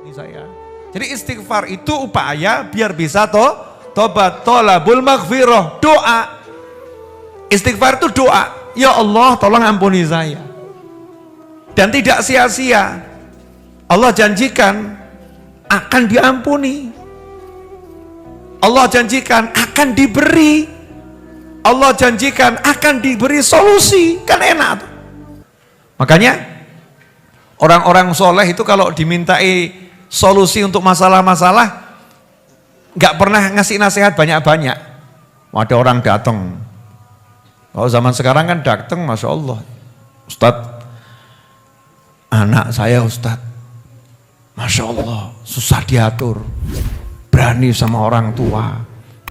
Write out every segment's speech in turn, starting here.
saya. Jadi istighfar itu upaya biar bisa tobat, tolabul maghfirah, doa. Istighfar itu doa. Ya Allah, tolong ampuni saya. Dan tidak sia-sia. Allah janjikan akan diampuni. Allah janjikan akan diberi. Allah janjikan akan diberi solusi. Kan enak tuh. Makanya orang-orang soleh itu kalau dimintai solusi untuk masalah-masalah nggak pernah ngasih nasihat banyak-banyak. Ada orang datang, kalau zaman sekarang kan datang, masya Allah, Ustadz, anak saya Ustadz, masya Allah, susah diatur, berani sama orang tua,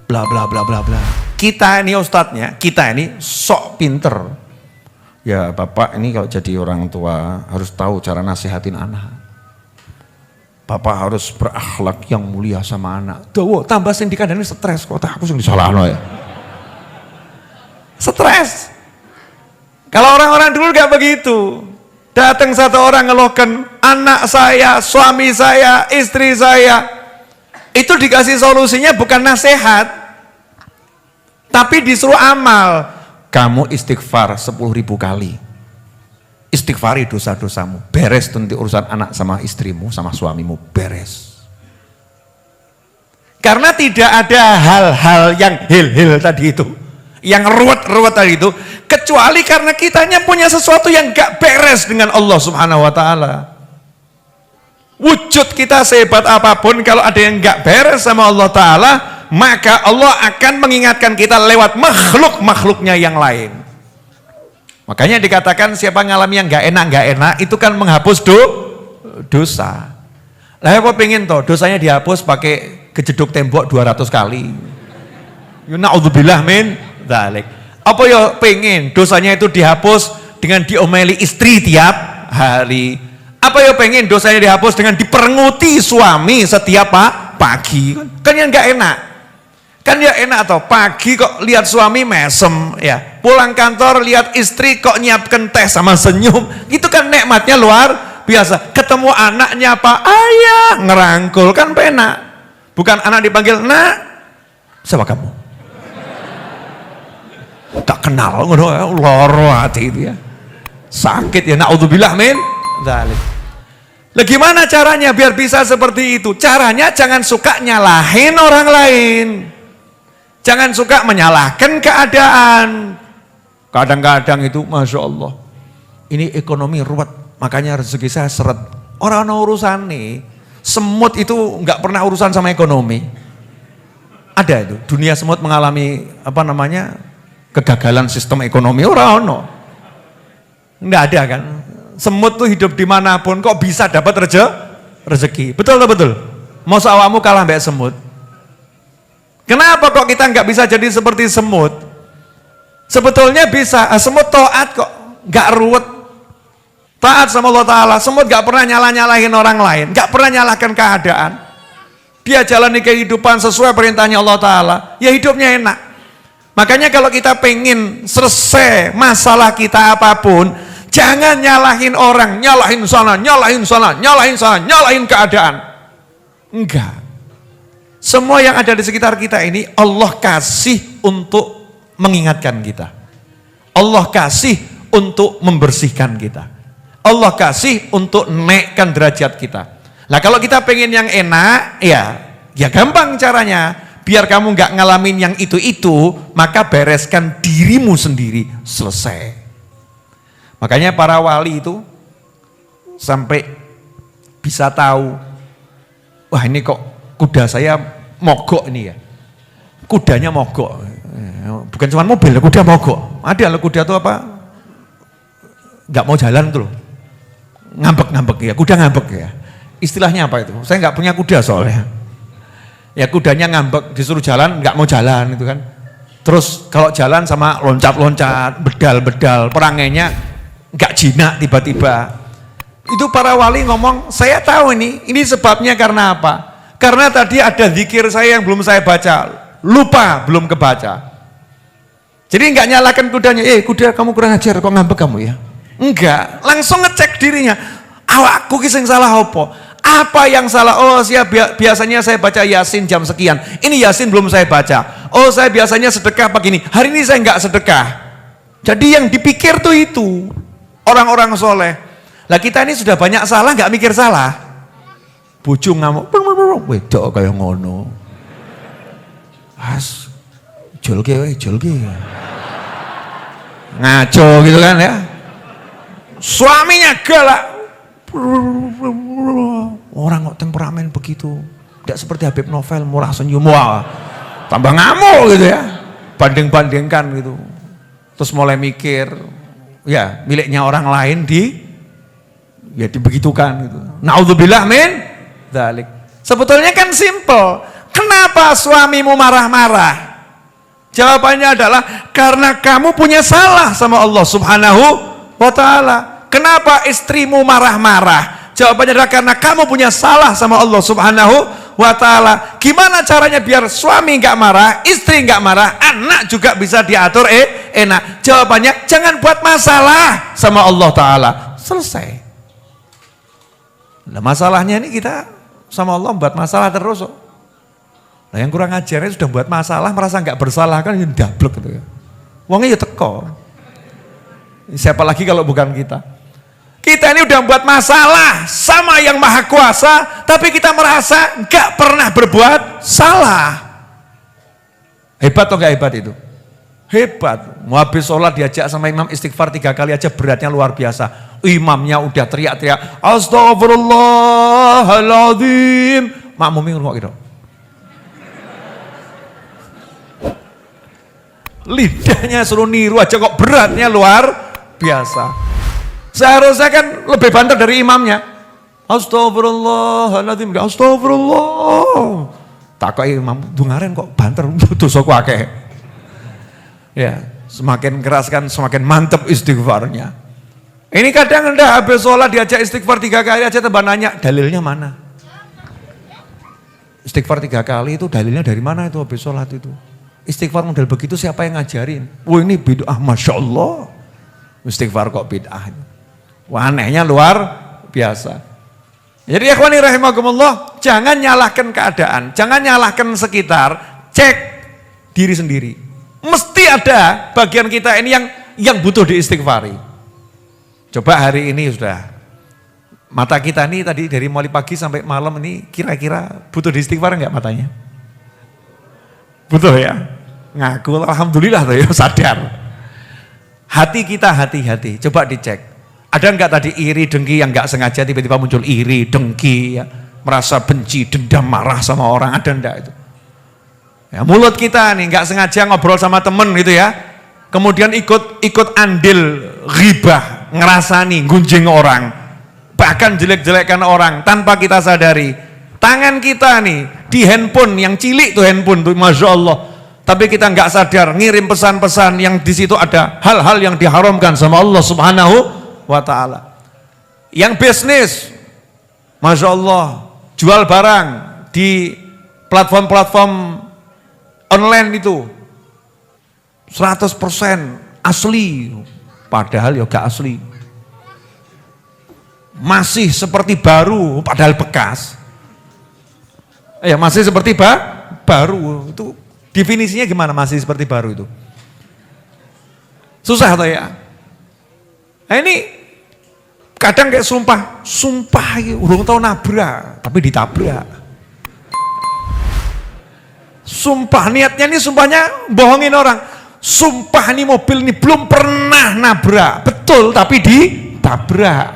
bla bla bla bla bla. Kita ini Ustadznya, kita ini sok pinter. Ya bapak ini kalau jadi orang tua harus tahu cara nasihatin anak. Bapak harus berakhlak yang mulia sama anak. Tuh, tambah sindikan ini stres kok. Aku sing disalahno ya. Stres. Kalau orang-orang dulu gak begitu. Datang satu orang ngeluhkan anak saya, suami saya, istri saya. Itu dikasih solusinya bukan nasihat, tapi disuruh amal. Kamu istighfar 10.000 kali. Istighfari dosa-dosamu, beres nanti urusan anak sama istrimu, sama suamimu, beres. Karena tidak ada hal-hal yang hil-hil tadi itu, yang ruwet-ruwet tadi itu, kecuali karena kitanya punya sesuatu yang gak beres dengan Allah Subhanahu wa ta'ala. Wujud kita sehebat apapun, kalau ada yang gak beres sama Allah ta'ala, maka Allah akan mengingatkan kita lewat makhluk-makhluknya yang lain. Makanya dikatakan siapa ngalami yang gak enak itu kan menghapus dosa. Lah apa pengen toh dosanya dihapus pakai kejeduk tembok 200 kali. Na'udzubillah min dzalik. Apa ya pengen dosanya itu dihapus dengan diomeli istri tiap hari. Apa ya pengen dosanya dihapus dengan diperenguti suami setiap pagi. Kan yang gak enak. Kan ya enak toh, pagi kok lihat suami mesem ya, pulang kantor lihat istri kok nyiapkan teh sama senyum, itu kan nikmatnya luar biasa. Ketemu anaknya apa, ayah, ngerangkul, kan penak. Bukan anak dipanggil, nak, siapa kamu? Tak kenal, loro hati itu ya, sakit ya, na'udzubillah min dzalik. Lah gimana caranya biar bisa seperti itu? Caranya jangan suka nyalahin orang lain. Jangan suka menyalahkan keadaan. Kadang-kadang itu, Masya Allah, ini ekonomi ruwet, makanya rezeki saya seret. Orang urusan nih, semut itu nggak pernah urusan sama ekonomi. Ada itu, dunia semut mengalami apa namanya kegagalan sistem ekonomi. Orang nggak ada kan. Semut tuh hidup dimanapun, kok bisa dapat rezeki. Betul atau betul? Mau sawamu kalah mbak semut. Kenapa kok kita nggak bisa jadi seperti semut? Sebetulnya bisa, semut taat kok, nggak ruwet. Taat sama Allah Ta'ala, semut nggak pernah nyalahin orang lain, nggak pernah nyalahkan keadaan. Dia jalani kehidupan sesuai perintahnya Allah Ta'ala, ya hidupnya enak. Makanya kalau kita pengen selesai masalah kita apapun, jangan nyalahin orang, nyalahin sana, nyalahin sana, nyalahin sana, nyalahin keadaan. Enggak. Semua yang ada di sekitar kita ini Allah kasih untuk mengingatkan kita. Allah kasih untuk membersihkan kita. Allah kasih untuk naikkan derajat kita. Nah kalau kita pengen yang enak, ya gampang caranya. Biar kamu nggak ngalamin yang itu, maka bereskan dirimu sendiri, selesai. Makanya para wali itu sampai bisa tahu, wah ini kok kuda saya mogok ini ya, kudanya mogok, bukan cuma mobil, kuda mogok. Ada loh kuda tuh apa, nggak mau jalan tuh, ngambek ya, kuda ngambek ya. Istilahnya apa itu? Saya nggak punya kuda soalnya. Ya kudanya ngambek, disuruh jalan nggak mau jalan itu kan. Terus kalau jalan sama loncat-loncat, bedal-bedal, perangainya nggak jinak tiba-tiba. Itu para wali ngomong, saya tahu ini sebabnya karena apa? Karena tadi ada zikir saya yang belum saya baca, lupa belum kebaca. Jadi enggak nyalakan kudanya, kuda kamu kurang ajar, kok ngambek kamu ya? Enggak, langsung ngecek dirinya. Awakku ki sing salah apa? Apa yang salah? Oh, biasanya saya baca Yasin jam sekian. Ini Yasin belum saya baca. Oh, saya biasanya sedekah begini. Hari ini saya enggak sedekah. Jadi yang dipikir tuh itu orang-orang soleh. Lah kita ini sudah banyak salah, enggak mikir salah. Bojo ngamuk, wedok kaya ngono. As, jolke. Ngaco gitu kan ya. Suaminya galak. Orang kok temperamen begitu, tidak seperti Habib Novel murah senyum, wah tambah ngamuk gitu ya, banding-bandingkan gitu, terus mulai mikir ya miliknya orang lain dibegitukan gitu. Naudzubillah min dzalik. Sebetulnya kan simple. Kenapa suamimu marah-marah? Jawabannya adalah karena kamu punya salah sama Allah Subhanahu wa ta'ala. Kenapa istrimu marah-marah? Jawabannya adalah karena kamu punya salah sama Allah Subhanahu wa ta'ala. Gimana caranya biar suami nggak marah, istri nggak marah, anak juga bisa diatur enak? Jawabannya jangan buat masalah sama Allah ta'ala. Selesai. Nah, masalahnya ini kita sama Allah buat masalah terus. Nah, yang kurang ajarnya sudah buat masalah, merasa nggak bersalah kan ini dablek gitu ya. Wongnya ya teko. Siapa lagi kalau bukan kita? Kita ini udah buat masalah sama yang maha kuasa, tapi kita merasa nggak pernah berbuat salah. Hebat atau nggak hebat itu? Hebat. Mau habis sholat diajak sama imam istighfar 3 kali aja beratnya luar biasa. Imamnya udah teriak-teriak, Astaghfirullahaladzim. Makmumnya ngurung gitu. Lidahnya suruh niru aja kok beratnya luar biasa. Seharusnya kan lebih banter dari imamnya. Astagfirullahaladzim, astagfirullah. Tak kok imam dungaren kok banter dosa ku akeh. Ya, semakin keras kan semakin mantep istighfarnya. Ini kadang Anda habis sholat diajak istighfar 3 kali aja tambah nanya, dalilnya mana? Istighfar 3 kali itu dalilnya dari mana itu habis sholat itu? Istighfar model begitu siapa yang ngajarin? Wah ini bid'ah, Masya Allah. Istighfar kok bid'ah. Wah anehnya luar biasa. Jadi ikhwani rahimakumullah, jangan nyalahkan keadaan, jangan nyalahkan sekitar, cek diri sendiri. Mesti ada bagian kita ini yang butuh diistighfari. Coba hari ini sudah, mata kita ini tadi dari mulai pagi sampai malam ini kira-kira butuh diistighfar enggak matanya? Butuh ya? Ngaku alhamdulillah tuh ya sadar. Hati kita hati-hati, coba dicek. Ada enggak tadi iri, dengki yang enggak sengaja tiba-tiba muncul iri, dengki, ya, merasa benci, dendam, marah sama orang, ada enggak itu? Ya, mulut kita nih enggak sengaja ngobrol sama temen gitu ya, kemudian ikut andil ghibah, ngerasani, gunjing orang, bahkan jelek-jelekan orang tanpa kita sadari. Tangan kita nih di handphone yang cilik tuh handphone tuh, Masya Allah. Tapi kita nggak sadar ngirim pesan-pesan yang di situ ada hal-hal yang diharamkan sama Allah Subhanahu wa ta'ala. Yang bisnis, Masya Allah, jual barang di platform-platform online itu 100% asli, padahal ya gak asli. Masih seperti baru, padahal bekas. Ya masih seperti baru, itu definisinya gimana masih seperti baru itu? Susah atau ya? Nah ini kadang kayak sumpah urung tahu nabrak, tapi ditabrak. Sumpah niatnya ini sumpahnya bohongin orang. Sumpah ini mobil ini belum pernah nabrak, betul tapi ditabrak.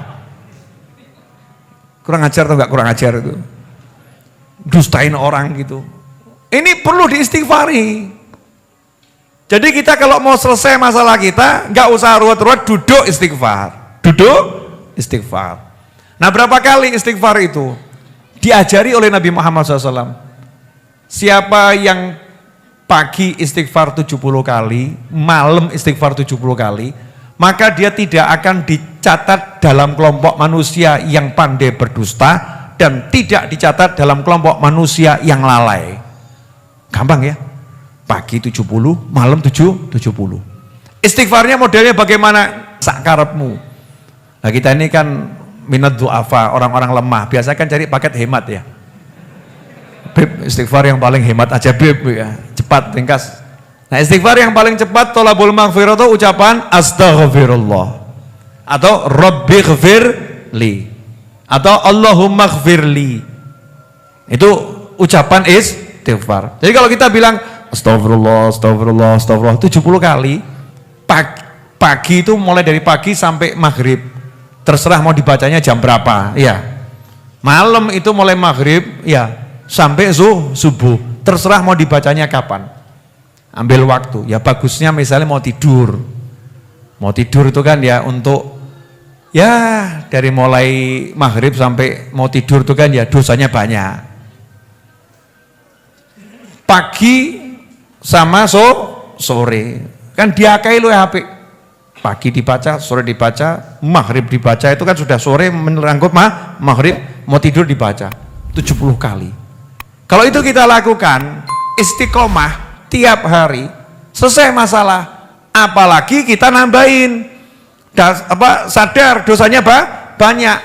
Kurang ajar atau enggak kurang ajar itu? Dustain orang gitu. Ini perlu diistighfari. Jadi kita kalau mau selesai masalah kita, nggak usah ruwet-ruwet, duduk istighfar. Duduk istighfar. Nah berapa kali istighfar itu? Diajari oleh Nabi Muhammad SAW. Siapa yang pagi istighfar 70 kali, malam istighfar 70 kali, maka dia tidak akan dicatat dalam kelompok manusia yang pandai berdusta dan tidak dicatat dalam kelompok manusia yang lalai. Gampang ya, pagi 70, malam 70. Istighfarnya modelnya bagaimana? Sakarepmu. Nah kita ini kan minad du'afa, orang-orang lemah. Biasanya kan cari paket hemat ya. Beb, istighfar yang paling hemat aja Beb ya. Cepat, ringkas. Nah, istighfar yang paling cepat tolabul maghfirah itu ucapan astaghfirullah atau rabbighfirli atau Allahumma ghfirli. Itu ucapan istighfar. Jadi kalau kita bilang astagfirullah, astagfirullah, astagfirullah 70 kali, pagi itu mulai dari pagi sampai maghrib, terserah mau dibacanya jam berapa, ya. Malam itu mulai maghrib, ya, sampai subuh, terserah mau dibacanya kapan. Ambil waktu, ya bagusnya misalnya mau tidur itu kan ya untuk ya dari mulai maghrib sampai mau tidur itu kan ya dosanya banyak. Pagi sama sore kan diakai lu HP, pagi dibaca, sore dibaca, maghrib dibaca, itu kan sudah sore menerangkut maghrib, mau tidur dibaca 70 kali. Kalau itu kita lakukan istiqomah tiap hari, selesai masalah. Apalagi kita nambahin sadar dosanya banyak.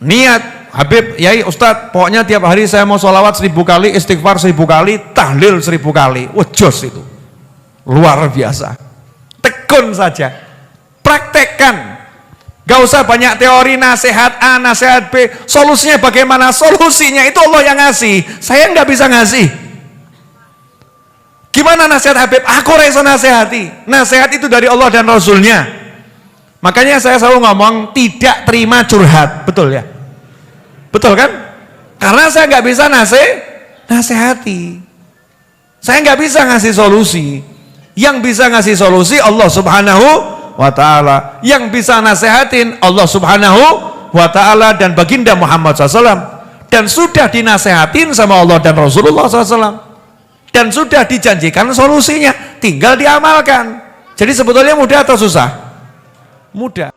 Niat Habib, Yai, Ustadz, pokoknya tiap hari saya mau sholawat 1000 kali, istighfar 1000 kali, tahlil 1000 kali. Wah, jos itu luar biasa. Tekun saja, praktekkan. Gak usah banyak teori, nasihat A, nasihat B. Solusinya bagaimana? Solusinya itu Allah yang ngasih, saya nggak bisa ngasih. Gimana nasihat Habib? Aku reso nasihati. Nasihat itu dari Allah dan Rasulnya. Makanya saya selalu ngomong tidak terima curhat, betul ya? Betul kan? Karena saya nggak bisa nasihati. Saya nggak bisa ngasih solusi. Yang bisa ngasih solusi Allah Subhanahu wa Ta'ala. Yang bisa nasihatin Allah Subhanahu wa Ta'ala dan baginda Muhammad SAW. Dan sudah dinasehatin sama Allah dan Rasulullah SAW. Dan sudah dijanjikan solusinya, tinggal diamalkan. Jadi sebetulnya mudah atau susah? Mudah.